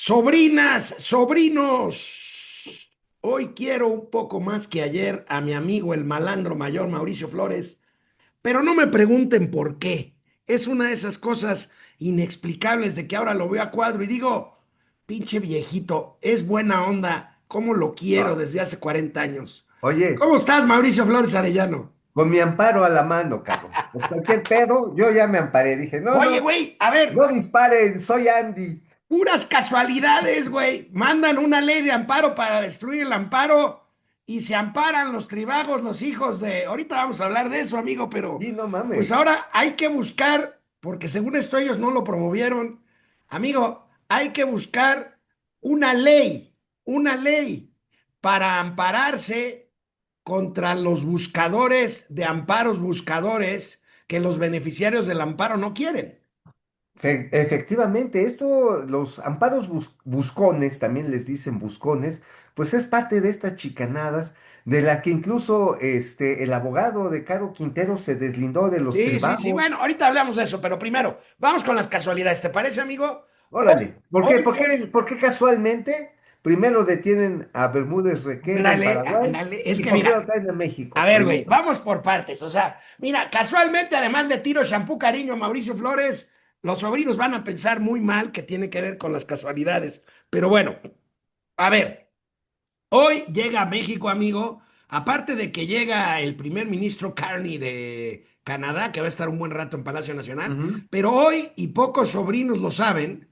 Sobrinas, sobrinos, hoy quiero un poco más que ayer a mi amigo el malandro mayor Mauricio Flores, pero no me pregunten por qué. Es una de esas cosas inexplicables de que ahora lo veo a cuadro y digo, pinche viejito, es buena onda, cómo lo quiero Ah, desde hace 40 años. oye, ¿Cómo estás, Mauricio Flores Arellano? con mi amparo a la mano, cabrón. Por cualquier pedo, yo ya me amparé. Dije, no, Oye, no, güey, a ver, no disparen, soy Andy. puras casualidades, güey. Mandan una ley de amparo para destruir el amparo y se amparan los tribagos, los hijos de... Ahorita vamos a hablar de eso, amigo, pero Sí, no pues mames. ahora hay que buscar, porque según esto ellos no lo promovieron, amigo, hay que buscar una ley para ampararse contra los buscadores de amparos buscadores que los beneficiarios del amparo no quieren. Efectivamente, esto, los amparos buscones, también les dicen buscones, pues es parte de estas chicanadas de la que incluso el abogado de Caro Quintero se deslindó de los Sí, sí, sí. tribajos. Bueno, ahorita hablamos de eso, pero primero, vamos con las casualidades. ¿Te parece, amigo? Hoy, Órale, ¿por qué, hoy, por qué, hoy. por qué casualmente primero detienen a Bermúdez Requena en Ándale, Paraguay ándale. Es y que por qué lo mira, traen a a México ver, güey, primero? vamos por partes. O sea, mira, casualmente, además de tiro, shampoo, cariño, Mauricio Flores, los sobrinos van a pensar muy mal que tiene que ver con las casualidades. Pero bueno, a ver, hoy llega a México, amigo. Aparte de que llega el primer ministro Carney de Canadá, que va a estar un buen rato en Palacio Nacional, Ujú, pero hoy, y pocos sobrinos lo saben,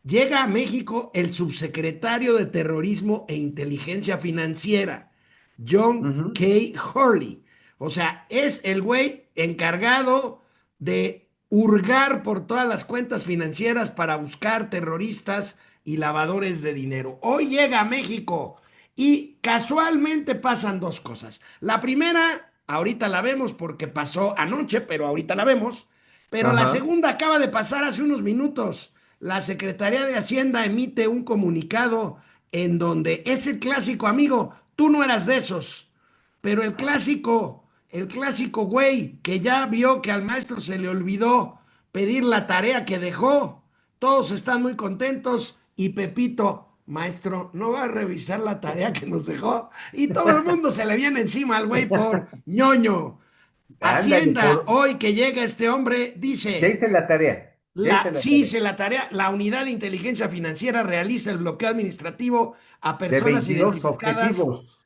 llega a México el subsecretario de Terrorismo e Inteligencia Financiera, John ujú. K. Hurley. O sea, es el güey encargado de hurgar por todas las cuentas financieras para buscar terroristas y lavadores de dinero. Hoy llega a México y casualmente pasan dos cosas. La primera, ahorita la vemos porque pasó anoche, pero ahorita la vemos. Pero la Ajá. segunda acaba de pasar hace unos minutos. La Secretaría de Hacienda emite un comunicado en donde es el clásico, amigo, tú no eras de esos, pero el clásico güey que ya vio que al maestro se le olvidó pedir la tarea que dejó, todos están muy contentos y Pepito, maestro, no va a revisar la tarea que nos dejó y todo el mundo se le viene encima al güey por ñoño. Ándale, Hacienda, hoy que llega este hombre, ya dice, hice la tarea, ya hice la sí tarea. hice la tarea, la unidad de inteligencia financiera realiza el bloqueo administrativo a De personas 22 identificadas, objetivos.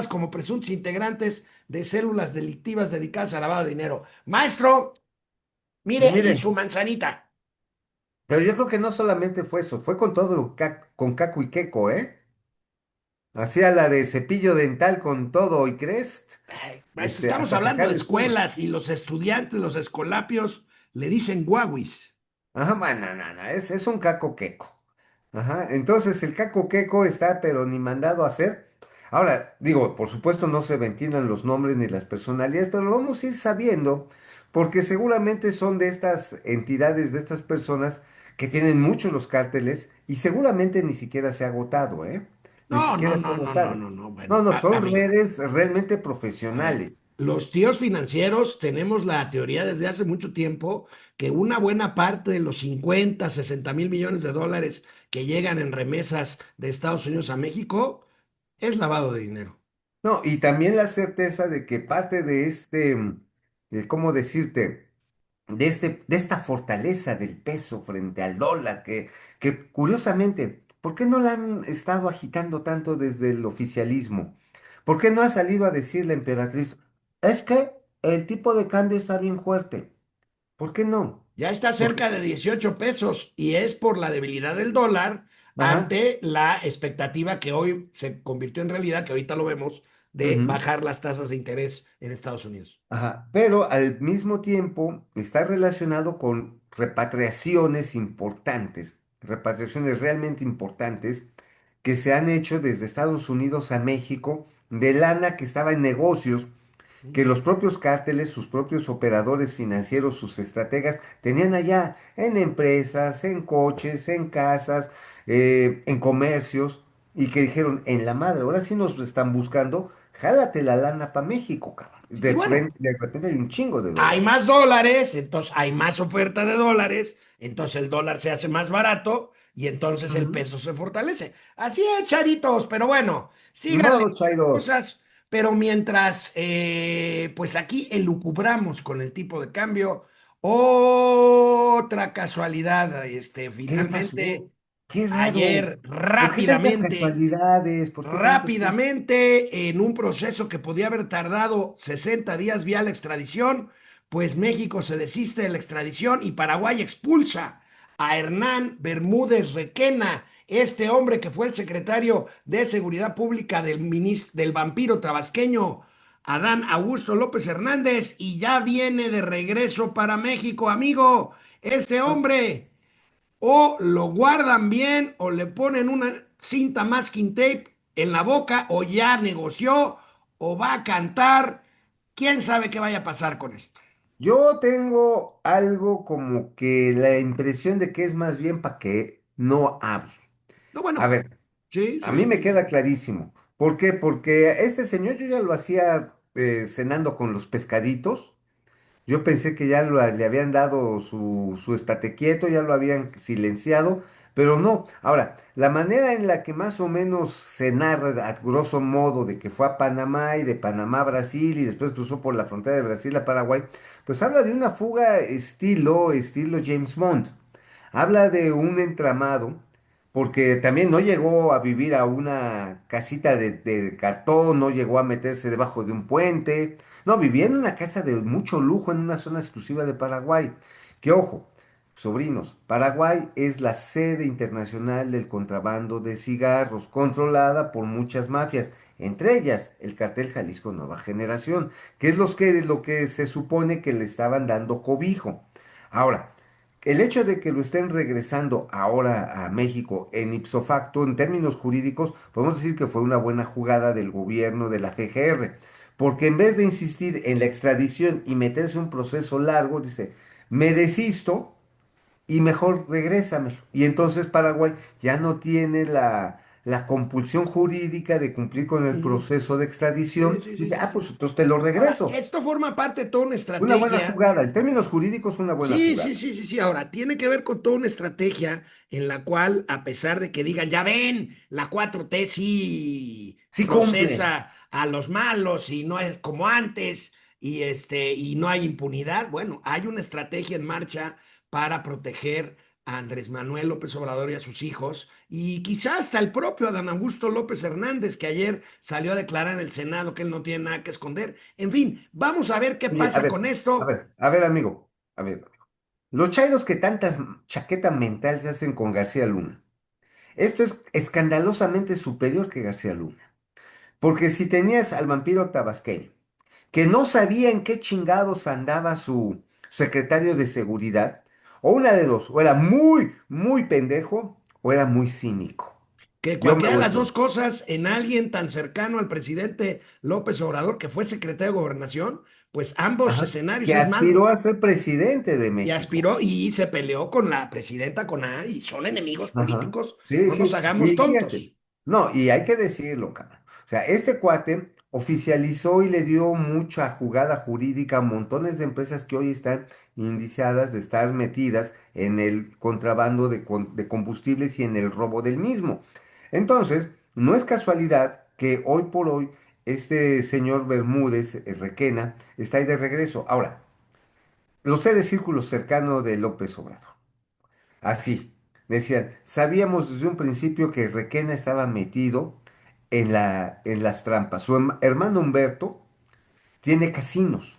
como presuntos integrantes de células delictivas dedicadas a lavado de dinero. Maestro, Y mire, y su miren, manzanita. pero yo creo que no solamente fue eso, fue con todo, con Caco y Queco, ¿eh? Hacía la de cepillo dental con todo y Crest, Ay, maestro, estamos hasta hablando sacar de espuma. escuelas y los estudiantes, los escolapios, le dicen guaguis. Ajá, bueno, no, no, es un caco queco. Ajá, entonces el caco queco está, pero ni mandado a hacer. Ahora, digo, por supuesto no se ventilan los nombres ni las personalidades, pero lo vamos a ir sabiendo, porque seguramente son de estas entidades, de estas personas que tienen muchos los cárteles y seguramente ni siquiera se ha agotado, ¿eh? Ni No, no, siquiera se ha no, no, no, agotado. no, no. No, Bueno, no, son amigo. redes realmente A ver, profesionales. los tíos financieros tenemos la teoría desde hace mucho tiempo que una buena parte de los 50, 60 mil millones de dólares que llegan en remesas de Estados Unidos a México es lavado de dinero. No, y también la certeza de que parte de ¿cómo decirte? De esta fortaleza del peso frente al dólar, que curiosamente, ¿por qué no la han estado agitando tanto desde el oficialismo? ¿Por qué no ha salido a decir la emperatriz? Es que el tipo de cambio está bien fuerte. ¿Por qué no? Ya está Porque, cerca de 18 pesos y es por la debilidad del dólar ajá, ante la expectativa que hoy se convirtió en realidad, que ahorita lo vemos, de ujú. bajar las tasas de interés en Estados Unidos. Ajá, pero al mismo tiempo está relacionado con repatriaciones realmente importantes que se han hecho desde Estados Unidos a México de lana que estaba en negocios que los propios cárteles, sus propios operadores financieros, sus estrategas, tenían allá en empresas, en coches, en casas, en comercios, y que dijeron, en la madre, ahora sí nos están buscando, jálate la lana para México, cabrón. Y bueno, De repente hay un chingo de hay dólares. más dólares, entonces hay más oferta de dólares, entonces el dólar se hace más barato y entonces el Ujú. peso se fortalece. Así es, charitos, pero bueno, Ni síganle modo, Chairos. cosas, pero mientras pues aquí elucubramos con el tipo de cambio, otra casualidad, ¿Qué pasó? finalmente Qué raro. ayer ¿Por qué tantas rápidamente casualidades? ¿Por qué tantos? rápidamente en un proceso que podía haber tardado 60 días vía la extradición, pues México se desiste de la extradición y Paraguay expulsa a Hernán Bermúdez Requena, este hombre que fue el secretario de Seguridad Pública del vampiro tabasqueño Adán Augusto López Hernández, y ya viene de regreso para México, amigo. Este hombre o lo guardan bien o le ponen una cinta masking tape en la boca o ya negoció o va a cantar. ¿Quién sabe qué vaya a pasar con esto? Yo tengo algo como que la impresión de que es más bien para que no hable. No, A bueno, ver, sí, a mí sí, me sí. queda clarísimo. ¿Por qué? Porque este señor yo ya lo hacía cenando con los pescaditos. Yo pensé que ya le habían dado su estate quieto, ya lo habían silenciado, pero no. Ahora, la manera en la que más o menos se narra, a grosso modo, de que fue a Panamá y de Panamá a Brasil y después cruzó por la frontera de Brasil a Paraguay, pues habla de una fuga estilo James Bond. Habla de un entramado, porque también no llegó a vivir a una casita de cartón, no llegó a meterse debajo de un puente. No, vivía en una casa de mucho lujo en una zona exclusiva de Paraguay. Que ojo, sobrinos, Paraguay es la sede internacional del contrabando de cigarros, controlada por muchas mafias, entre ellas el cartel Jalisco Nueva Generación, que es lo que se supone que le estaban dando cobijo. Ahora, el hecho de que lo estén regresando ahora a México en ipso facto, en términos jurídicos, podemos decir que fue una buena jugada del gobierno de la FGR. Porque en vez de insistir en la extradición y meterse un proceso largo, dice, me desisto y mejor regrésamelo. Y entonces Paraguay ya no tiene la compulsión jurídica de cumplir con el Ujú. proceso de Sí, extradición. sí, sí, Dice, sí, ah, pues sí. entonces te lo Ahora, regreso. esto forma parte de toda una Una buena estrategia. jugada. En términos jurídicos, una buena Sí, sí, jugada. sí, sí, sí. Ahora, tiene que ver con toda una estrategia en la cual, a pesar de que digan, ya ven, la 4T sí Sí cumple. procesa a los malos y no es como antes y no hay impunidad. Bueno, hay una estrategia en marcha para proteger a Andrés Manuel López Obrador y a sus hijos, y quizás hasta el propio Adán Augusto López Hernández, que ayer salió a declarar en el Senado que él no tiene nada que esconder. En fin, vamos a ver qué Oye, pasa con esto. amigo, amigo. Los chairos que tantas chaqueta mental se hacen con García Luna. Esto es escandalosamente superior que García Luna. Porque si tenías al vampiro tabasqueño, que no sabía en qué chingados andaba su secretario de seguridad, o una de dos, o era muy pendejo, o era muy cínico. Que Yo me cualquiera de voy las por... dos cosas en alguien tan cercano al presidente López Obrador, que fue secretario de Gobernación, pues ambos Ajá. escenarios Que es malo. aspiró a ser presidente de Y México. aspiró y se peleó con la presidenta Conade y son enemigos Ajá. políticos, Sí, no nos sí. hagamos Y fíjate. tontos. No, y hay que decirlo, cabrón. O sea, este cuate oficializó y le dio mucha jugada jurídica a montones de empresas que hoy están indiciadas de estar metidas en el contrabando de combustibles y en el robo del mismo. Entonces, no es casualidad que hoy por hoy este señor Bermúdez, Requena, está ahí de regreso. Ahora, lo sé de círculo cercano de López Obrador. Así, decían, sabíamos desde un principio que Requena estaba metido en las trampas. Su hermano Humberto tiene casinos,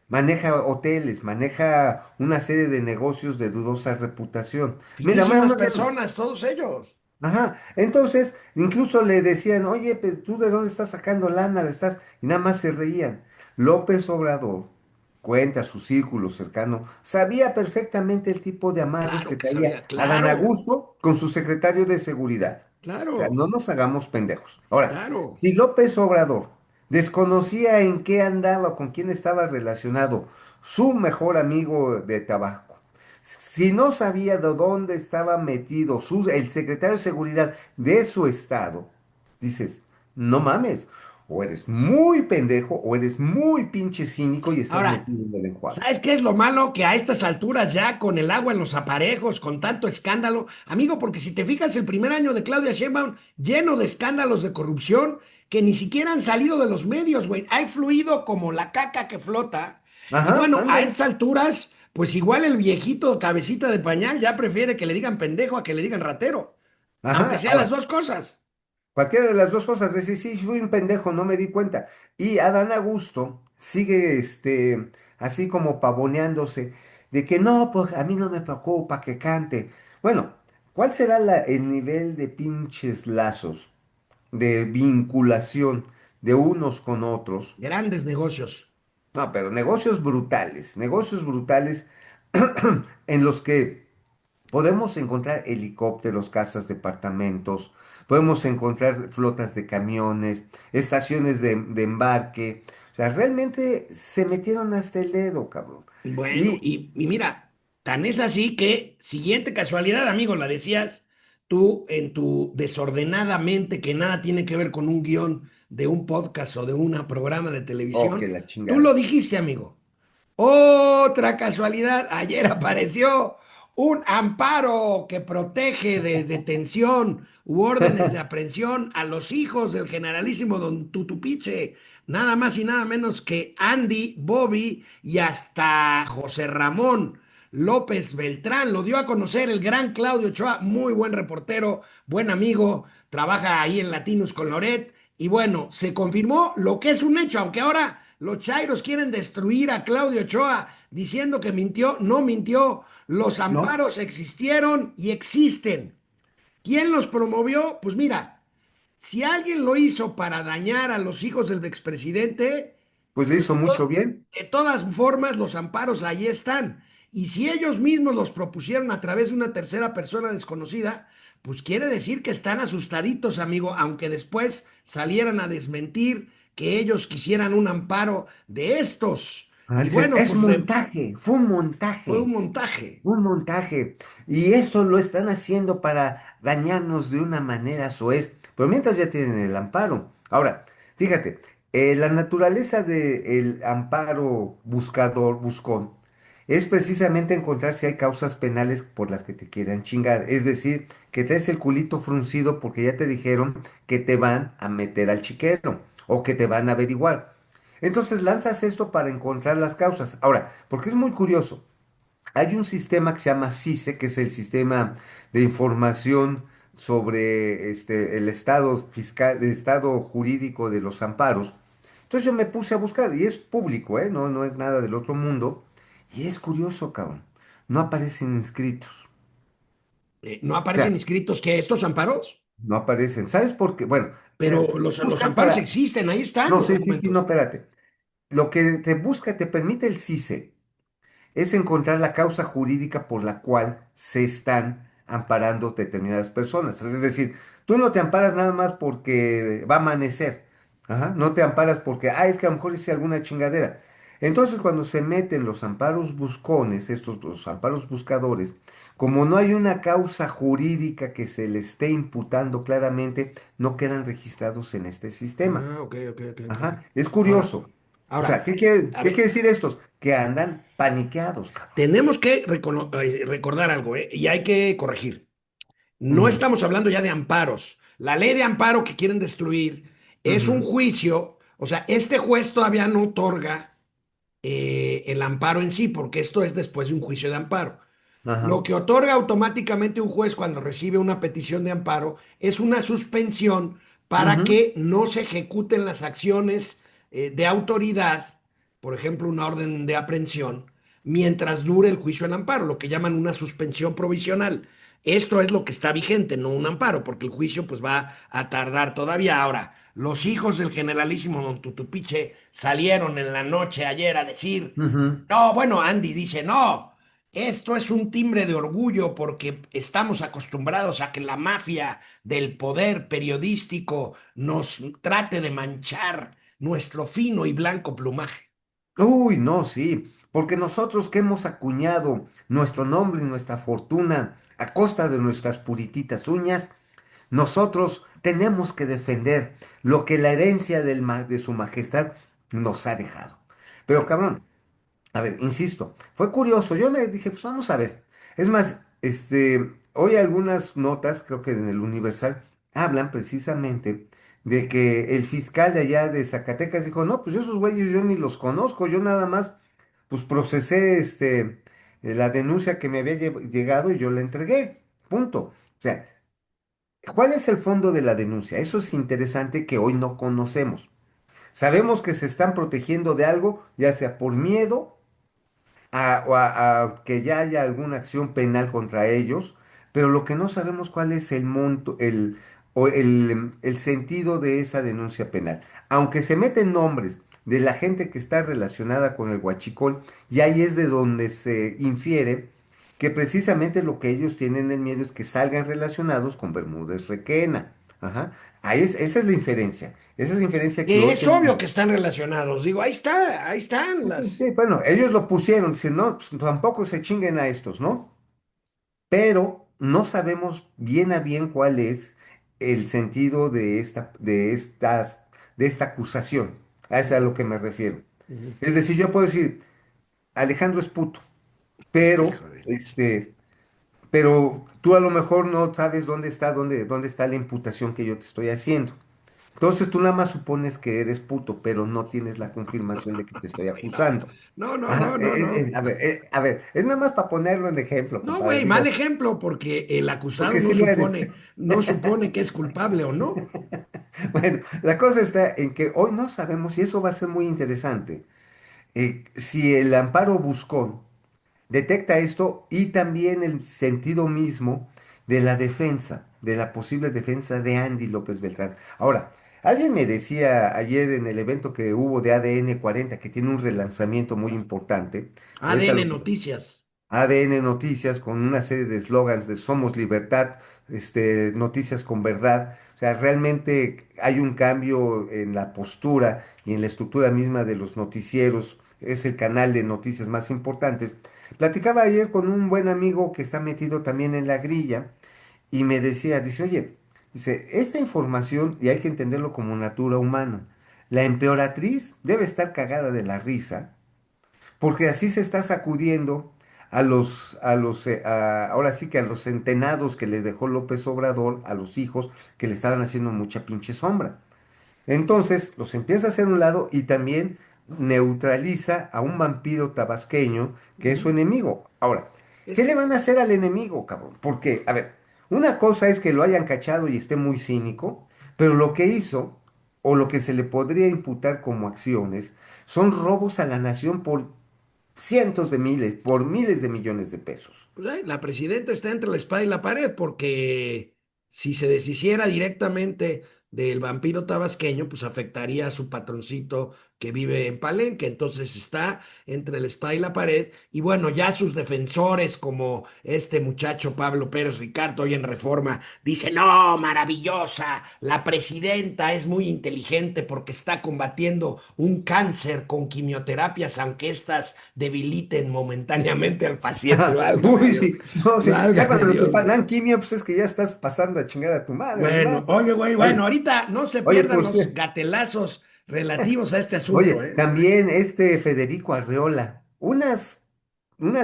maneja hoteles, maneja una serie de negocios de dudosa reputación. Mira, Finísimas personas, todos ellos. ajá, entonces incluso le decían, oye, pues, ¿tú de dónde estás sacando lana? ¿Le estás? Y nada más se reían. López Obrador cuenta su círculo cercano, sabía perfectamente el tipo de amarres Claro que que sabía, traía Adán claro, Augusto con su secretario de seguridad. O sea, no claro, nos hagamos pendejos. Ahora, claro. si López Obrador desconocía en qué andaba, con quién estaba relacionado su mejor amigo de tabaco, si no sabía de dónde estaba metido el secretario de seguridad de su estado, dices, no mames. O eres muy pendejo o eres muy pinche cínico y estás Ahora, metido en el enjuague. ¿sabes qué es lo malo? Que a estas alturas ya con el agua en los aparejos, con tanto escándalo, amigo, porque si te fijas el primer año de Claudia Sheinbaum lleno de escándalos de corrupción que ni siquiera han salido de los medios, güey, ha fluido como la caca que flota. Y Ajá, bueno, a ándale. estas alturas, pues igual el viejito cabecita de pañal ya prefiere que le digan pendejo a que le digan ratero, aunque Ajá, sean las ahora, dos cosas. cualquiera de las dos cosas, decir, sí, fui un pendejo, no me di cuenta. Y Adán Augusto sigue, así como pavoneándose de que no, pues a mí no me preocupa que cante. Bueno, ¿cuál será el nivel de pinches lazos, de vinculación de unos con otros? Grandes negocios. No, pero negocios brutales en los que podemos encontrar helicópteros, casas, departamentos, podemos encontrar flotas de camiones, estaciones de embarque. O sea, realmente se metieron hasta el dedo, cabrón. Bueno, Y, y mira, tan es así que, siguiente casualidad, amigo, la decías tú en tu desordenada mente que nada tiene que ver con un guión de un podcast o de un programa de oh, que televisión, la tú lo chingada. dijiste, amigo. Otra casualidad, ayer apareció un amparo que protege de detención u órdenes de aprehensión a los hijos del generalísimo don Tutupiche, nada más y nada menos que Andy, Bobby y hasta José Ramón López Beltrán. Lo dio a conocer el gran Claudio Ochoa, muy buen reportero, buen amigo, trabaja ahí en Latinos con Loret. Y bueno, se confirmó lo que es un hecho, aunque ahora los chairos quieren destruir a Claudio Ochoa diciendo que mintió, no mintió. Los ¿No? amparos existieron y existen. ¿Quién los promovió? Pues mira, si alguien lo hizo para dañar a los hijos del expresidente, Pues le pues hizo mucho bien. de todas formas los amparos ahí están. Y si ellos mismos los propusieron a través de una tercera persona desconocida, pues quiere decir que están asustaditos, amigo, aunque después salieran a desmentir que ellos quisieran un amparo de estos. Ah, Y dicen, bueno, es pues montaje, fue un fue un montaje. montaje. Un montaje. Y eso lo están haciendo para dañarnos de una manera soez. Pero mientras ya tienen el amparo. Ahora, fíjate, la naturaleza del amparo buscador, buscón, es precisamente encontrar si hay causas penales por las que te quieran chingar. Es decir, que traes el culito fruncido porque ya te dijeron que te van a meter al chiquero o que te van a averiguar. Entonces lanzas esto para encontrar las causas. Ahora, porque es muy curioso. Hay un sistema que se llama CISE, que es el sistema de información sobre el estado fiscal, el estado jurídico de los amparos. Entonces yo me puse a buscar, y es público, ¿eh? No, no es nada del otro mundo. Y es curioso, cabrón. No aparecen inscritos. No O sea, aparecen inscritos que estos amparos, no aparecen. ¿Sabes por qué? Bueno, pero te los buscan amparos para... existen, ahí están No, los sí, sí, sí, no, documentos. espérate. Lo que te busca, te permite el CISE es encontrar la causa jurídica por la cual se están amparando determinadas personas. Es decir, tú no te amparas nada más porque va a amanecer. Ajá, no te amparas porque, es que a lo mejor hice alguna chingadera. Entonces, cuando se meten los amparos buscones, estos los amparos buscadores, como no hay una causa jurídica que se le esté imputando claramente, no quedan registrados en este sistema. Ah, ok, ok, ok, ok. Ajá, es Ahora, curioso. O ahora, sea, ¿qué a quiere ver, decir estos? Que andan paniqueados, cabrón. tenemos que recordar algo, ¿eh? Y hay que corregir. No Ujú, estamos hablando ya de amparos. La ley de amparo que quieren destruir es un ujú, juicio, o sea, este juez todavía no otorga el amparo en sí, porque esto es después de un juicio de amparo. Lo ajá, que otorga automáticamente un juez cuando recibe una petición de amparo es una suspensión para ujú. que no se ejecuten las acciones de autoridad, por ejemplo, una orden de aprehensión, mientras dure el juicio en amparo, lo que llaman una suspensión provisional. Esto es lo que está vigente, no un amparo, porque el juicio pues va a tardar todavía. Ahora, los hijos del generalísimo Don Tutupiche salieron en la noche ayer a decir, Ujú. no, bueno, Andy dice, no. Esto es un timbre de orgullo porque estamos acostumbrados a que la mafia del poder periodístico nos trate de manchar nuestro fino y blanco plumaje. Uy, no, sí, porque nosotros que hemos acuñado nuestro nombre y nuestra fortuna a costa de nuestras purititas uñas, Nosotros tenemos que defender lo que la herencia de su majestad nos ha dejado. Pero cabrón, a ver, insisto, fue curioso. Yo me dije, pues vamos a ver. Es más, hoy algunas notas, creo que en el Universal, hablan precisamente de que el fiscal de allá de Zacatecas dijo, no, pues esos güeyes yo ni los conozco, yo nada más, pues procesé la denuncia que me había llegado y yo la entregué. Punto. O sea, ¿cuál es el fondo de la denuncia? Eso es interesante que hoy no conocemos. Sabemos que se están protegiendo de algo, ya sea por miedo a que ya haya alguna acción penal contra ellos, pero lo que no sabemos cuál es el monto, el sentido de esa denuncia penal. Aunque se meten nombres de la gente que está relacionada con el huachicol, y ahí es de donde se infiere que precisamente lo que ellos tienen en miedo es que salgan relacionados con Bermúdez Requena. Ajá. Esa es la inferencia. Esa es la inferencia que Que hoy es tenemos. obvio que están relacionados. Digo, ahí está, ahí están Sí, las. sí, bueno, ellos lo pusieron, si no, pues, tampoco se chinguen a estos, ¿no? Pero no sabemos bien a bien cuál es el sentido de esta acusación. A eso es a Ujú, lo que me refiero. ujú. Es decir, yo puedo decir, Alejandro es puto, pero, Hijo de la pero tú a lo mejor no sabes dónde está la imputación que yo te estoy haciendo. Entonces tú nada más supones que eres puto, pero no tienes la confirmación de que te estoy güey, no, acusando. no, no, Ajá, no, no, no. a ver, es nada más para ponerlo en ejemplo, No, compadre. güey, mal Digo, ejemplo, porque el acusado porque no si lo eres. supone, no supone que es culpable o no. Bueno, la cosa está en que hoy no sabemos, y eso va a ser muy interesante, si el amparo buscó detecta esto y también el sentido mismo de la defensa, de la posible defensa de Andy López Beltrán. Ahora, alguien me decía ayer en el evento que hubo de ADN 40 que tiene un relanzamiento muy importante. Ahorita ADN lo Noticias. ADN Noticias con una serie de eslogans de Somos Libertad, noticias con verdad. O sea, realmente hay un cambio en la postura y en la estructura misma de los noticieros. Es el canal de noticias más importantes. Platicaba ayer con un buen amigo que está metido también en la grilla y me decía, dice, oye, dice, esta información, y hay que entenderlo como natura humana, la empeoratriz debe estar cagada de la risa porque así se está sacudiendo ahora sí que a los centenados que le dejó López Obrador, a los hijos que le estaban haciendo mucha pinche sombra. Entonces los empieza a hacer a un lado y también neutraliza a un vampiro tabasqueño que es su Ujú. enemigo. Ahora, Es ¿qué le que, van a hacer al enemigo, cabrón? Porque, a ver, una cosa es que lo hayan cachado y esté muy cínico, pero lo que hizo o lo que se le podría imputar como acciones son robos a la nación por cientos de miles, por miles de millones de pesos. pues, la presidenta está entre la espada y la pared, porque si se deshiciera directamente del vampiro tabasqueño, pues afectaría a su patroncito que vive en Palenque. Entonces está entre la espada y la pared. Y bueno, ya sus defensores, como este muchacho Pablo Pérez Ricardo, hoy en Reforma, dice, no, maravillosa, la presidenta es muy inteligente porque está combatiendo un cáncer con quimioterapias, aunque éstas debiliten momentáneamente al paciente. Válgame Uy, Dios, sí, no, sí, ya válgame cuando te Dios, güey. dan quimio, pues es que ya estás pasando a chingar a tu madre, mi Bueno, madre. oye, güey, bueno, Oye, ahorita no se oye, pierdan los gatelazos relativos a este oye, asunto, ¿eh? también Federico Arreola, unas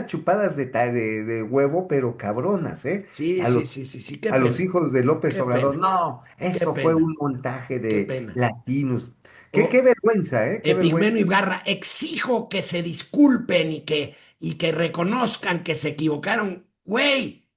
chupadas de huevo, pero cabronas, ¿eh? Sí, A sí, los, sí, sí, sí, qué a los pena, hijos de López qué Obrador. pena, No, qué esto fue pena, un montaje qué de pena. latinos. Qué O vergüenza, ¿eh? Qué Epigmenio vergüenza. Ibarra, exijo que se disculpen y que reconozcan que se equivocaron. Güey,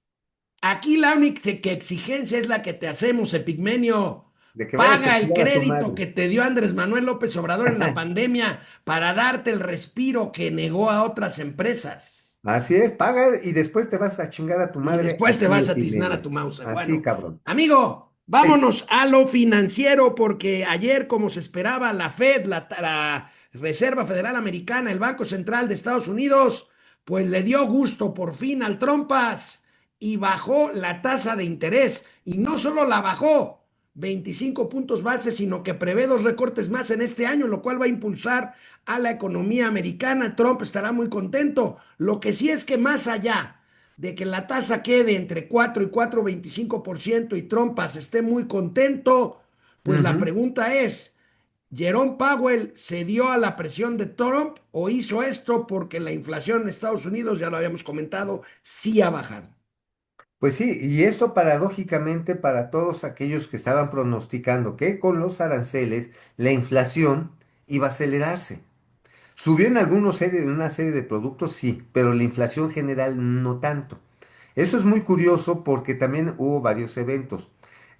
aquí la única que exigencia es la que te hacemos, Epigmenio. De que vayas a Paga el chingar a tu crédito madre. que te dio Andrés Manuel López Obrador en la pandemia para darte el respiro que negó a otras empresas. Así es, paga y después te vas a chingar a tu Y madre después te así, vas a tiznar a Epigmenio. tu mouse. Así, Bueno, cabrón. amigo, Ey, vámonos a lo financiero porque ayer, como se esperaba, la Fed, la Reserva Federal Americana, el Banco Central de Estados Unidos, pues le dio gusto por fin al Trompas y bajó la tasa de interés. Y no solo la bajó 25 puntos base, sino que prevé dos recortes más en este año, lo cual va a impulsar a la economía americana. Trump estará muy contento. Lo que sí es que más allá de que la tasa quede entre 4 y 4,25% y Trumpas esté muy contento, pues la Ujú. pregunta es, ¿Jerome Powell cedió a la presión de Trump o hizo esto porque la inflación en Estados Unidos, ya lo habíamos comentado, sí ha bajado? Pues sí, y esto paradójicamente para todos aquellos que estaban pronosticando que con los aranceles la inflación iba a acelerarse. Subió en en una serie de productos, sí, pero la inflación general no tanto. Eso es muy curioso porque también hubo varios eventos.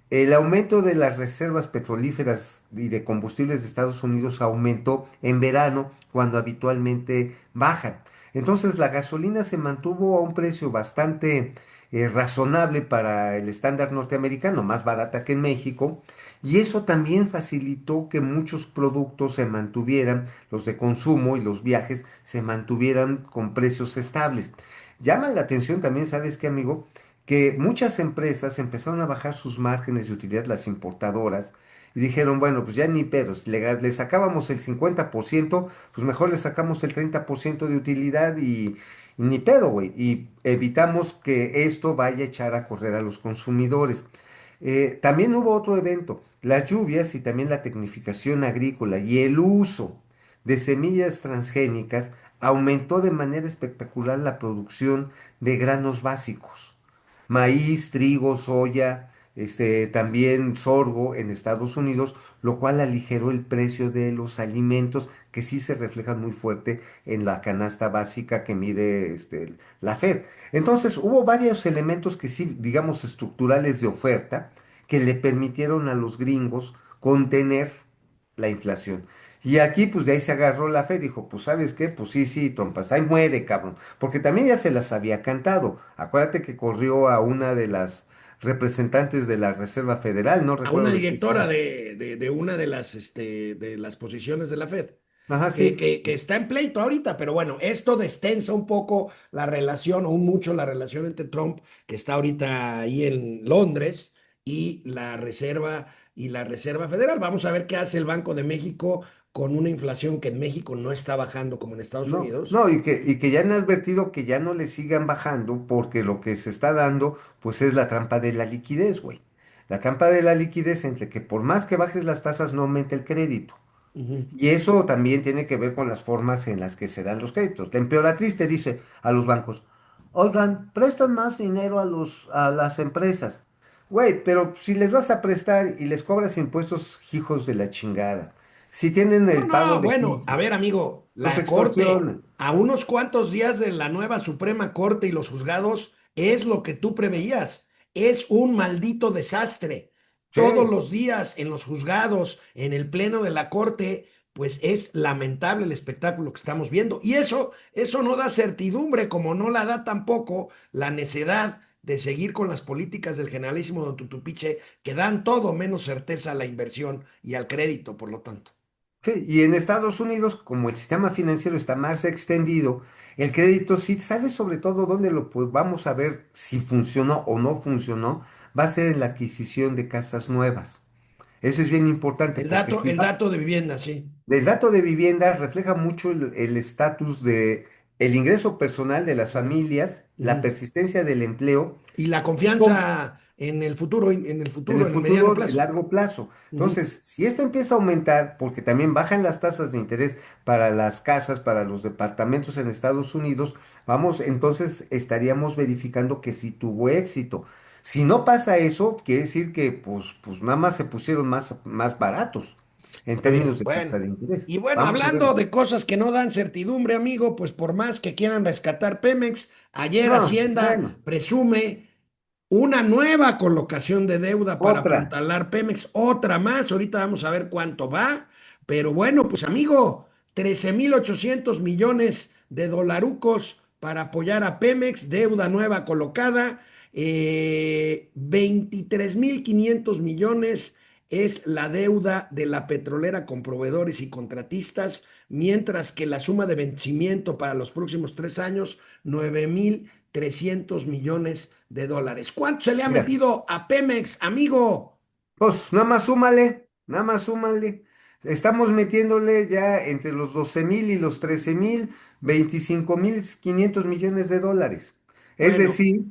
El aumento de las reservas petrolíferas y de combustibles de Estados Unidos aumentó en verano cuando habitualmente bajan. Entonces la gasolina se mantuvo a un precio bastante razonable para el estándar norteamericano, más barata que en México, y eso también facilitó que muchos productos se mantuvieran, los de consumo y los viajes se mantuvieran con precios estables. Llama la atención también, ¿sabes qué, amigo? Que muchas empresas empezaron a bajar sus márgenes de utilidad, las importadoras, y dijeron, bueno, pues ya ni pedos, le sacábamos el 50%, pues mejor le sacamos el 30% de utilidad y ni pedo, güey, y evitamos que esto vaya a echar a correr a los consumidores. También hubo otro evento, las lluvias y también la tecnificación agrícola y el uso de semillas transgénicas aumentó de manera espectacular la producción de granos básicos maíz, trigo, soya, también sorgo en Estados Unidos, lo cual aligeró el precio de los alimentos que sí se reflejan muy fuerte en la canasta básica que mide la Fed. Entonces, hubo varios elementos que sí, digamos, estructurales de oferta que le permitieron a los gringos contener la inflación. Y aquí, pues de ahí se agarró la fe, dijo, pues ¿sabes qué? Pues sí, sí, trompas, ahí muere, cabrón. Porque también ya se las había cantado. Acuérdate que corrió a una de las representantes de la Reserva Federal, no A una recuerdo de qué directora estado. de una de las posiciones de la Fed, Ajá, que, sí. que está en pleito ahorita, pero bueno, esto destensa un poco la relación, o un mucho la relación entre Trump, que está ahorita ahí en Londres, y la Reserva Federal. Vamos a ver qué hace el Banco de México con una inflación que en México no está bajando como en Estados No, Unidos. no, y que ya han advertido que ya no le sigan bajando porque lo que se está dando, pues es la trampa de la liquidez, güey. La trampa de la liquidez entre que por más que bajes las tasas no aumenta el crédito. Ujú. Y eso también tiene que ver con las formas en las que se dan los créditos. La emperatriz te dice a los bancos, oigan, prestan más dinero a las empresas. Güey, pero si les vas a prestar y les cobras impuestos, hijos de la chingada. Si tienen No, el pago no, de bueno, a piso, ver, amigo, los la Corte, extorsionan. a unos cuantos días de la nueva Suprema Corte y los juzgados, es lo que tú preveías. Es un maldito desastre. Todos Sí. los días en los juzgados, en el pleno de la Corte, pues es lamentable el espectáculo que estamos viendo. Y eso no da certidumbre, como no la da tampoco la necedad de seguir con las políticas del generalísimo don Tutupiche, que dan todo menos certeza a la inversión y al crédito, por lo tanto. Sí, y en Estados Unidos, como el sistema financiero está más extendido, el crédito sí, ¿sabes sobre todo dónde lo vamos a ver si funcionó o no funcionó? Va a ser en la adquisición de casas nuevas. Eso es bien importante porque si El va, dato de vivienda, sí. el dato de vivienda refleja mucho el estatus de el ingreso personal de las Ujú, familias, la ujú. persistencia del empleo Y la y cómo confianza en el en el mediano futuro de plazo. largo plazo. Ujú. Entonces, si esto empieza a aumentar, porque también bajan las tasas de interés para las casas, para los departamentos en Estados Unidos, vamos, entonces estaríamos verificando que sí tuvo éxito. Si no pasa eso, quiere decir que pues nada más se pusieron más baratos en Está bien, términos de tasa bueno. de interés. Y bueno, Vamos a ver. hablando de cosas que no dan certidumbre, amigo, pues por más que quieran rescatar Pemex, ayer No, Hacienda bueno, presume una nueva colocación de deuda para otra. apuntalar Pemex, otra más. Ahorita vamos a ver cuánto va. Pero bueno, pues amigo, 13,800 millones de dolarucos para apoyar a Pemex, deuda nueva colocada. 23,500 millones es la deuda de la petrolera con proveedores y contratistas, mientras que la suma de vencimiento para los próximos 3 años, 9,300 millones de dólares. ¿Cuánto se le ha Mira. metido a Pemex, amigo? Pues nada más súmale. Estamos metiéndole ya entre los 12,000 y los 13,000, 25,500 millones de dólares. Es Bueno, decir,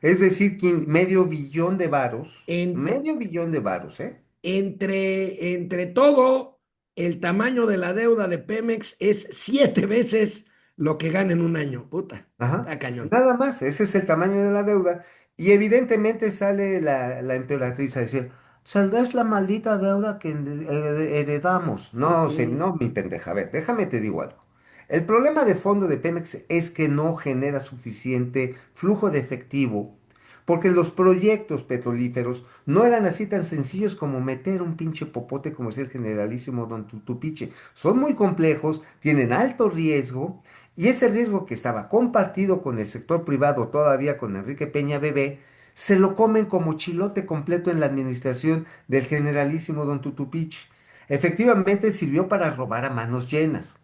es decir, que en- medio billón de varos, ¿eh? entre todo, el tamaño de la deuda de Pemex es 7 veces lo que gana en un año. Puta, Ajá. está cañón. Nada más, ese es el tamaño de la deuda. Y evidentemente sale la emperatriz a decir, saldrá es la maldita deuda que heredamos. No, Mm. no, mi pendeja, a ver, déjame te digo algo. El problema de fondo de Pemex es que no genera suficiente flujo de efectivo, porque los proyectos petrolíferos no eran así tan sencillos como meter un pinche popote como es el generalísimo Don Tutupiche. Son muy complejos, tienen alto riesgo. Y ese riesgo que estaba compartido con el sector privado, todavía con Enrique Peña Bebé, se lo comen como chilote completo en la administración del generalísimo Don Tutupich. Efectivamente sirvió para robar a manos llenas,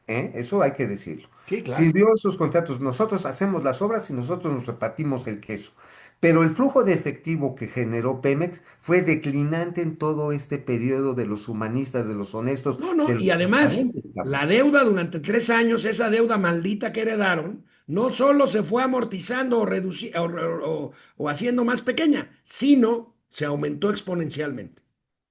¿eh? Eso hay que decirlo. Sí, claro. Sirvió esos contratos. Nosotros hacemos las obras y nosotros nos repartimos el queso. Pero el flujo de efectivo que generó Pemex fue declinante en todo este periodo de los humanistas, de los honestos, No, no, de y los además, transparentes, cabrón. la deuda durante 3 años, esa deuda maldita que heredaron, no solo se fue amortizando o haciendo más pequeña, sino se aumentó exponencialmente.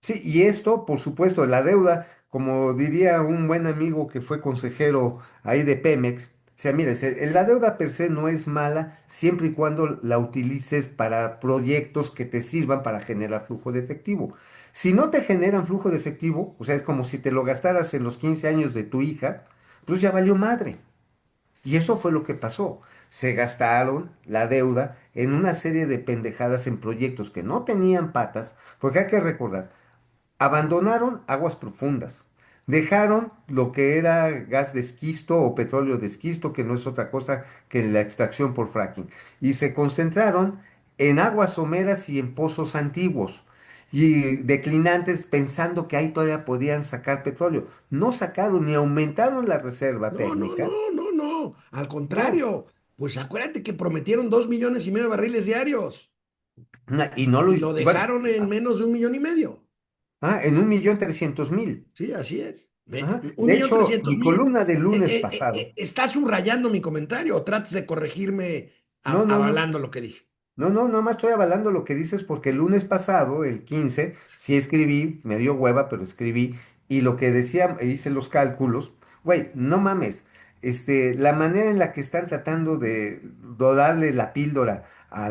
Sí, y esto, por supuesto, la deuda, como diría un buen amigo que fue consejero ahí de Pemex, o sea, mire, la deuda per se no es mala siempre y cuando la utilices para proyectos que te sirvan para generar flujo de efectivo. Si no te generan flujo de efectivo, o sea, es como si te lo gastaras en los 15 años de tu hija, pues ya valió madre. Y eso fue lo que pasó. Se gastaron la deuda en una serie de pendejadas en proyectos que no tenían patas, porque hay que recordar, abandonaron aguas profundas. Dejaron lo que era gas de esquisto o petróleo de esquisto, que no es otra cosa que la extracción por fracking. Y se concentraron en aguas someras y en pozos antiguos y declinantes pensando que ahí todavía podían sacar petróleo. No sacaron ni aumentaron la reserva No, no, técnica. no, no, no. Al No. contrario, pues acuérdate que prometieron 2,5 millones de barriles diarios Y no lo y hizo. lo Bueno, dejaron en menos de 1,5 millones. en 1.300.000. Sí, así es. Ajá. Un De millón hecho, trescientos mi mil. columna del lunes pasado. ¿Estás subrayando mi comentario o tratas de corregirme No, no, no. avalando lo que dije? No, no, no más estoy avalando lo que dices porque el lunes pasado, el 15 sí escribí, me dio hueva, pero escribí, y lo que decía, hice los cálculos, güey, no mames, la manera en la que están tratando de darle la píldora a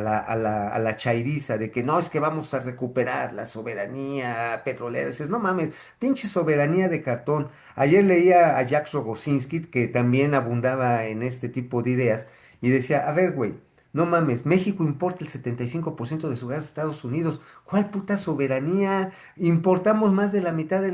la chairiza de que no, es que vamos a recuperar la soberanía petrolera, dices, no mames, pinche soberanía de cartón. Ayer leía a Jack Rogosinski, que también abundaba en este tipo de ideas, y decía, a ver, güey, no mames, México importa el 75% de su gas a Estados Unidos. ¿Cuál puta soberanía? Importamos más de la mitad de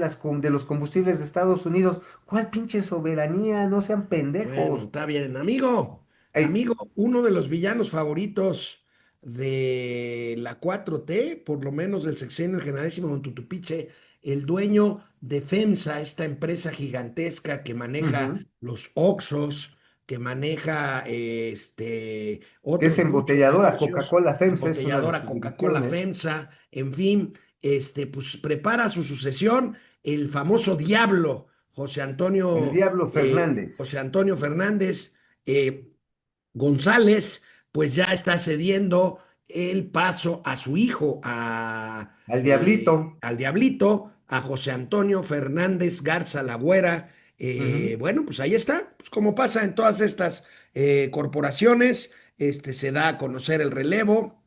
los combustibles de Estados Unidos. ¿Cuál pinche soberanía? No sean Bueno, pendejos. está bien. Amigo, Ey, uno de los villanos favoritos de la 4T, por lo menos del sexenio el generalísimo Don Tutupiche, el dueño de FEMSA, esta empresa gigantesca que maneja ujú, los Oxxos, que maneja que es otros muchos embotelladora, negocios, Coca-Cola FEMSA es una de embotelladora sus Coca-Cola divisiones. FEMSA, en fin, pues prepara su sucesión, el famoso Diablo, José El Antonio Diablo José Fernández. Antonio Fernández eh, González, pues ya está cediendo el paso a su hijo, Al Diablito. al Diablito, a José Antonio Fernández Garza Lagüera. Ujú, Bueno, pues ahí está, pues como pasa en todas estas corporaciones, se da a conocer el relevo.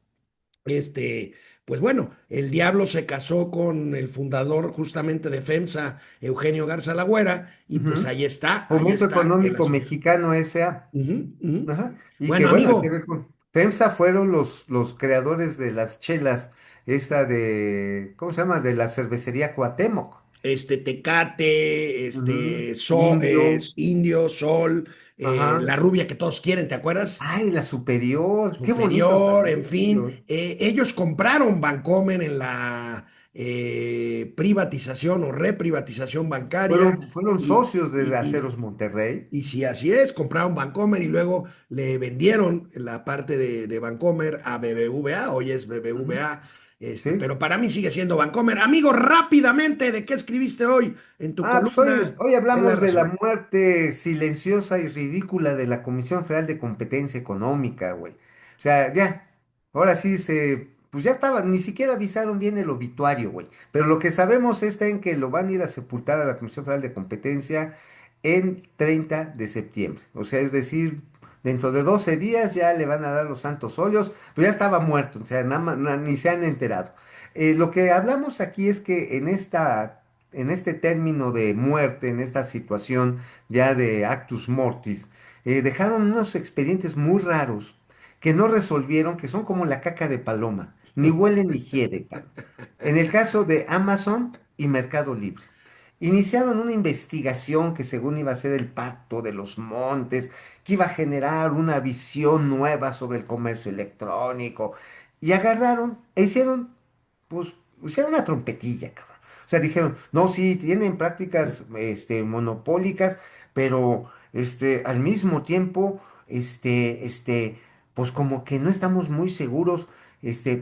Este, pues bueno, el diablo se casó con el fundador justamente de FEMSA, Eugenio Garza Lagüera, y pues ujú. ahí Fomento está el Económico asunto. Mexicano S.A. Ujú, ujú. Ajá. Y que Bueno, bueno, hay que amigo, ver con FEMSA fueron los creadores de las chelas, esta de, ¿cómo se llama? De la cervecería Cuauhtémoc. Tecate, Ujú. Indio. Indio, Sol, Ajá. la rubia que todos quieren, ¿te acuerdas? Ay, la Superior. Qué bonitos Superior, en fin, anuncios. ellos compraron Bancomer en la privatización o reprivatización bancaria. Fueron Y, socios de y, y, Aceros Monterrey. y si así es, compraron Bancomer y luego le vendieron la parte de Bancomer a BBVA, hoy es Ujú. BBVA, ¿Sí? pero para mí sigue siendo Bancomer. Amigo, rápidamente, ¿de qué escribiste hoy en tu Pues hoy, columna hoy en La hablamos de la Razón? muerte silenciosa y ridícula de la Comisión Federal de Competencia Económica, güey. sea, ya, ahora sí pues ya estaba, ni siquiera avisaron bien el obituario, güey. Pero lo que sabemos está en que lo van a ir a sepultar a la Comisión Federal de Competencia en 30 de septiembre. O sea, es decir, dentro de 12 días ya le van a dar los santos óleos, pero ya estaba muerto, o sea, ni se han enterado. Lo que hablamos aquí es que en este término de muerte, en esta situación ya de actus mortis, dejaron unos expedientes muy raros que no resolvieron, que son como la caca de paloma, ni huele ni hiede, cabrón. En el caso de Amazon y Mercado Libre. Iniciaron una investigación que según iba a ser el pacto de los montes, que iba a generar una visión nueva sobre el comercio electrónico, y agarraron e pues, hicieron una trompetilla, cabrón. O sea, dijeron, no, sí, tienen prácticas, monopólicas, pero, al mismo tiempo, pues como que no estamos muy seguros,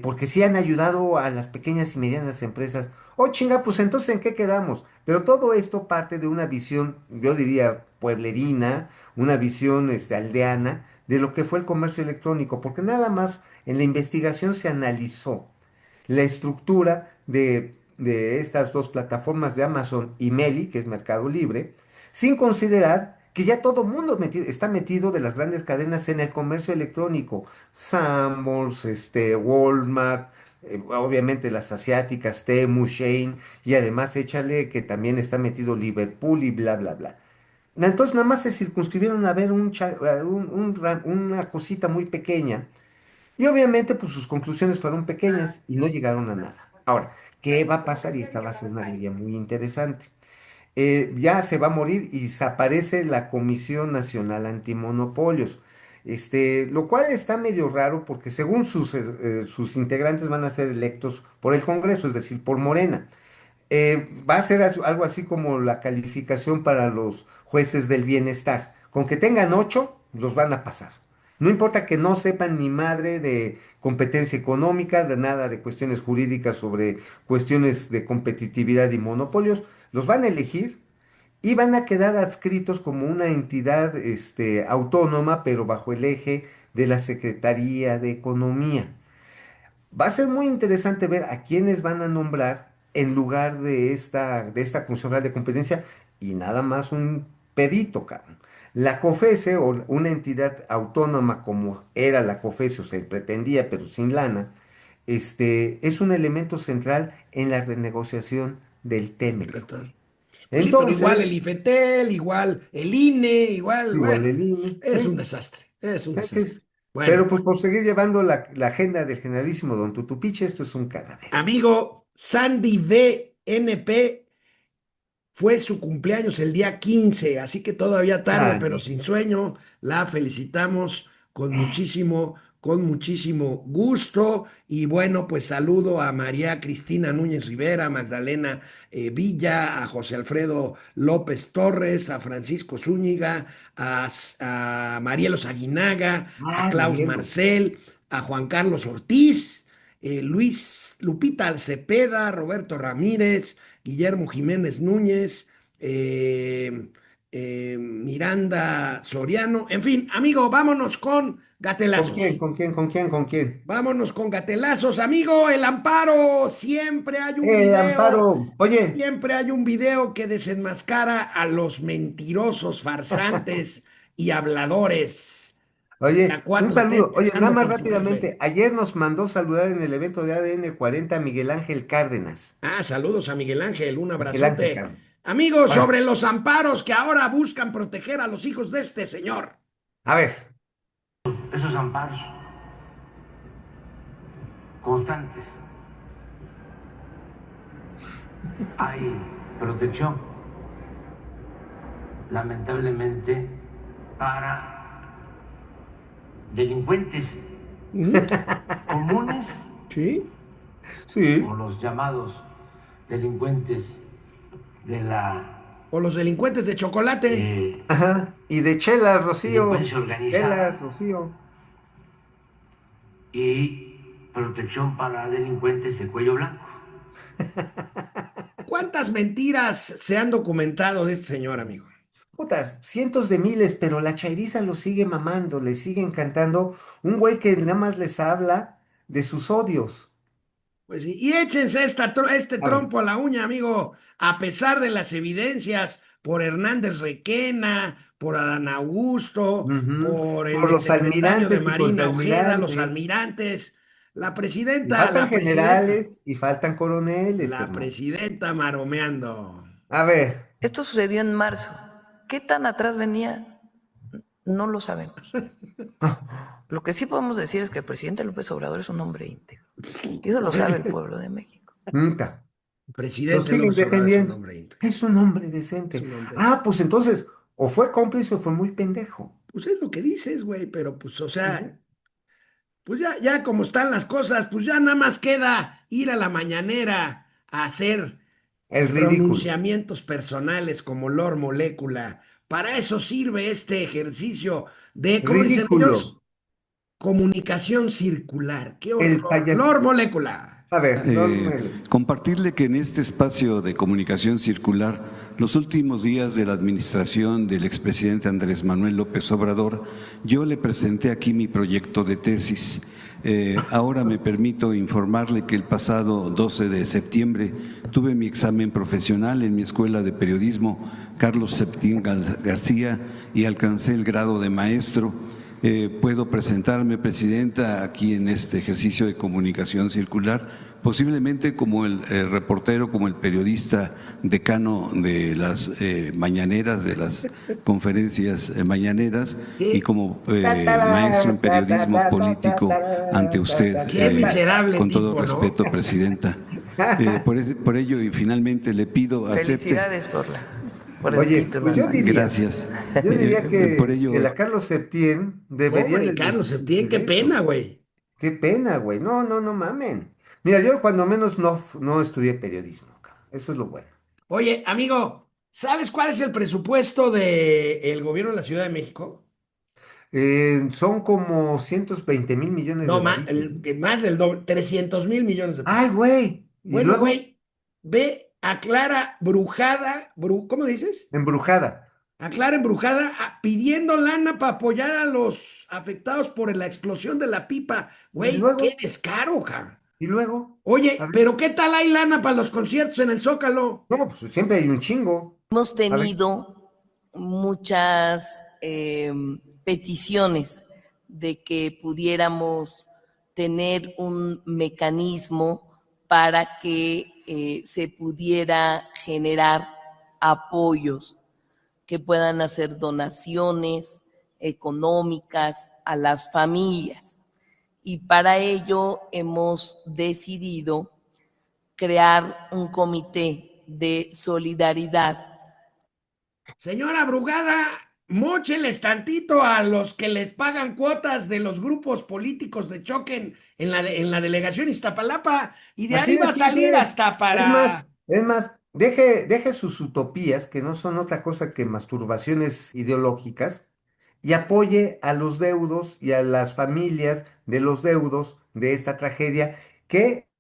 porque sí han ayudado a las pequeñas y medianas empresas. Oh, chinga, pues entonces, ¿en qué quedamos? Pero todo esto parte de una visión, yo diría, pueblerina, una visión, aldeana, de lo que fue el comercio electrónico, porque nada más en la investigación se analizó la estructura de estas dos plataformas de Amazon y Meli, que es Mercado Libre, sin considerar que ya todo mundo está metido de las grandes cadenas en el comercio electrónico. Sanborns, Walmart, obviamente las asiáticas, Temu, Shein, y además échale que también está metido Liverpool y bla, bla, bla. Entonces nada más se circunscribieron a ver una cosita muy pequeña y obviamente, pues sus conclusiones fueron pequeñas y no llegaron a nada. Ahora, ¿qué va a pasar? Y esta va a ser una guía muy interesante. Ya se va a morir y desaparece la Comisión Nacional Antimonopolios. Lo cual está medio raro porque según sus integrantes van a ser electos por el Congreso, es decir, por Morena. Va a ser algo así como la calificación para los jueces del bienestar. Con que tengan 8, los van a pasar. No importa que no sepan ni madre de competencia económica, de nada de cuestiones jurídicas sobre cuestiones de competitividad y monopolios, los van a elegir y van a quedar adscritos como una entidad, autónoma, pero bajo el eje de la Secretaría de Economía. Va a ser muy interesante ver a quiénes van a nombrar en lugar de esta Comisión Federal de Competencia y nada más un pedito, cabrón. La COFESE, o una entidad autónoma como era la COFESE, o se pretendía, pero sin lana, es un elemento central en la renegociación del TEMEC, güey. Tratar. Pues sí, pero igual el Entonces, IFETEL, igual el INE, igual, igual bueno, el INE, es un desastre, es un desastre. sí. Bueno, Pero pues por seguir llevando la agenda del generalísimo Don Tutupiche, esto es un cagadero. amigo Sandy VNP, fue su cumpleaños el día 15, así que todavía tarde, pero Sale. sin sueño. La felicitamos con muchísimo gusto. Y bueno, pues saludo a María Cristina Núñez Rivera, a Magdalena Villa, a José Alfredo López Torres, a Francisco Zúñiga, a Marielos Aguinaga, a Ah, Klaus Marielos. Marcel, a Juan Carlos Ortiz, Luis Lupita Alcepeda, Roberto Ramírez. Guillermo Jiménez Núñez, eh, Miranda Soriano, en fin, amigo, vámonos con ¿Con quién? gatelazos. ¿Con quién? ¿Con quién? ¿Con quién? Vámonos con gatelazos, amigo, el amparo. Siempre hay un video, Amparo. Oye, siempre hay un video que desenmascara a los mentirosos, farsantes y habladores de la un 4T saludo. Oye, nada empezando más con su jefe. rápidamente. Ayer nos mandó saludar en el evento de ADN 40 Miguel Ángel Cárdenas. Ah, saludos a Miguel Ángel, un Miguel Ángel abrazote. Cárdenas. Amigos, Ahora, sobre los amparos que ahora buscan proteger a los hijos de este señor. a ver. Esos amparos constantes. Hay protección, lamentablemente, para delincuentes ¿Mm? comunes ¿Sí? o Sí. los llamados delincuentes de la O los delincuentes de chocolate. eh, Ajá. Y de Chela, Rocío. delincuencia Chela, organizada Rocío. y protección para delincuentes de cuello blanco. ¿Cuántas mentiras se han documentado de este señor, amigo? putas, cientos de miles, pero la chairiza lo sigue mamando, le sigue encantando un güey que nada más les habla de sus odios. Pues sí, y échense este A ver. trompo a la uña, amigo, a pesar de las evidencias por Hernández Requena, por Adán Augusto, Ujú. por el Por los exsecretario de almirantes y Marina Ojeda, los contraalmirantes. almirantes, la Y presidenta, faltan la presidenta, generales y faltan coroneles, la hermano. presidenta maromeando. A ver, Esto sucedió en marzo. ¿Qué tan atrás venía? No lo sabemos. Lo que sí podemos decir es que el presidente López Obrador es un hombre íntegro. Y eso lo sabe el pueblo de México. nunca. Lo Presidente siguen López Obrador es un defendiendo. hombre íntegro, Es un hombre es decente. un hombre. Ah, pues entonces, o fue cómplice o fue muy pendejo. Pues es lo que dices, güey, pero pues, o Ujú. sea, pues ya como están las cosas, pues ya nada más queda ir a la mañanera a hacer El ridículo. pronunciamientos personales como Lord Molécula. Para eso sirve este ejercicio de, ¿cómo dicen Ridículo. ellos? Comunicación circular. ¡Qué El horror! payas. Lord Molécula. A ver, Compartirle que en este espacio de comunicación circular, los últimos días de la administración del expresidente Andrés Manuel López Obrador, yo le presenté aquí mi proyecto de tesis. Ahora me permito informarle que el pasado 12 de septiembre tuve mi examen profesional en mi escuela de periodismo Carlos Septín García y alcancé el grado de maestro. Puedo presentarme, Presidenta, aquí en este ejercicio de comunicación circular, posiblemente como el reportero, como el periodista decano de las mañaneras, de las conferencias mañaneras, y como maestro en periodismo político ante usted, Qué miserable con todo tipo, ¿no? respeto, Presidenta. Por ello, y finalmente le pido, acepte. Felicidades por el Oye, título. pues yo hermano. diría, Gracias. yo diría Por que la ello, Carlos Septién debería Pobre de Carlos elegir sus Septién, qué pena, directos. güey. Qué pena, güey. No, no, no mamen. Mira, yo cuando menos no estudié periodismo, cabrón. Eso es lo bueno. Oye, amigo, ¿sabes cuál es el presupuesto del gobierno de la Ciudad de México? Son como 120,000 millones No, de varitos, ¿no? más del doble, 300.000 millones de Ay, pesos. güey. Y Bueno, luego, güey, ve a Clara Brujada, ¿cómo dices? embrujada. A Clara Embrujada pidiendo lana para apoyar a los afectados por la explosión de la pipa. Y Güey, qué luego, descaro, cabrón. y luego. A Oye, ver. pero ¿qué tal hay lana para los conciertos en el Zócalo? No, pues siempre hay un chingo. Hemos A ver. tenido muchas peticiones de que pudiéramos tener un mecanismo para que se pudiera generar apoyos, que puedan hacer donaciones económicas a las familias. Y para ello hemos decidido crear un comité de solidaridad. Señora Brugada, mócheles tantito a los que les pagan cuotas de los grupos políticos de choque en la delegación Iztapalapa y de Así ahí de va a salir simple. hasta Es más, para... es más, deje sus utopías, que no son otra cosa que masturbaciones ideológicas, y apoye a los deudos y a las familias de los deudos de esta tragedia, que